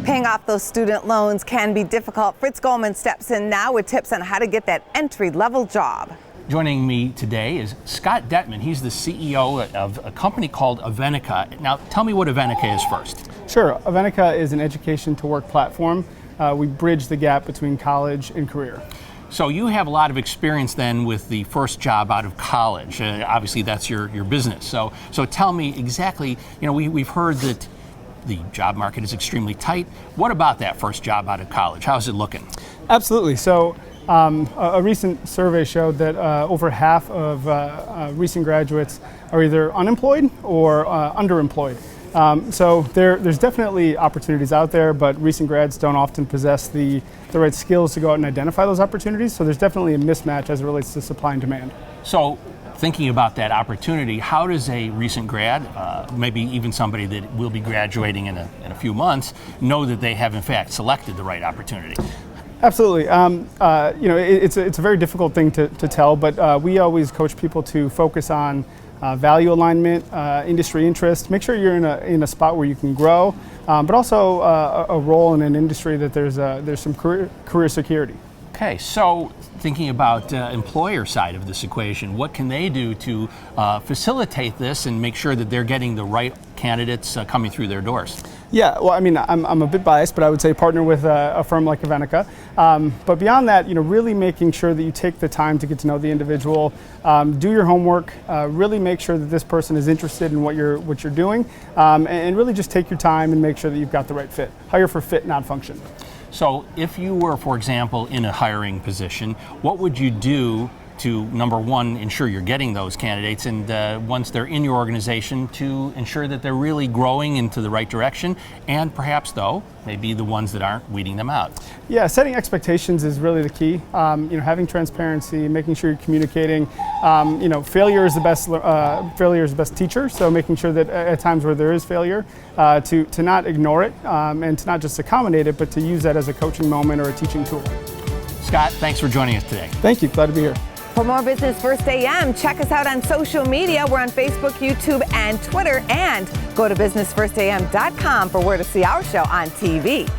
Paying off those student loans can be difficult. Fritz Golman steps in now with tips on how to get that entry-level job. Joining me today is Scott Dettman. He's the CEO of a company called Avenica. Now, tell me what Avenica is first. Sure. Avenica is an education-to-work platform. We bridge the gap between college and career. So you have a lot of experience then with the first job out of college. Obviously, that's your business. So tell me exactly, we've heard that the job market is extremely tight. What about that first job out of college? How's it looking? Absolutely. So a recent survey showed that over half of recent graduates are either unemployed or underemployed. So there's definitely opportunities out there, but recent grads don't often possess the right skills to go out and identify those opportunities. So there's definitely a mismatch as it relates to supply and demand. So thinking about that opportunity, how does a recent grad, maybe even somebody that will be graduating in a few months, know that they have in fact selected the right opportunity? Absolutely. It's a very difficult thing to tell, but we always coach people to focus on value alignment, industry interest. Make sure you're in a spot where you can grow, but also a role in an industry that there's some career security. Okay, so thinking about employer side of this equation, what can they do to facilitate this and make sure that they're getting the right candidates coming through their doors? Yeah, well, I mean, I'm a bit biased, but I would say partner with a firm like Avenica. But beyond that, really making sure that you take the time to get to know the individual, do your homework, really make sure that this person is interested in what you're doing, and really just take your time and make sure that you've got the right fit. Hire for fit, not function. So if you were, for example, in a hiring position, what would you do to, number one, ensure you're getting those candidates, and once they're in your organization, to ensure that they're really growing into the right direction, and perhaps, though, maybe the ones that aren't, weeding them out? Yeah, setting expectations is really the key. Having transparency, making sure you're communicating. Failure is the best teacher. So making sure that at times where there is failure, to not ignore it, and to not just accommodate it, but to use that as a coaching moment or a teaching tool. Scott, thanks for joining us today. Thank you. Glad to be here. For more Business First AM, check us out on social media. We're on Facebook, YouTube, and Twitter. And go to businessfirstam.com for where to see our show on TV.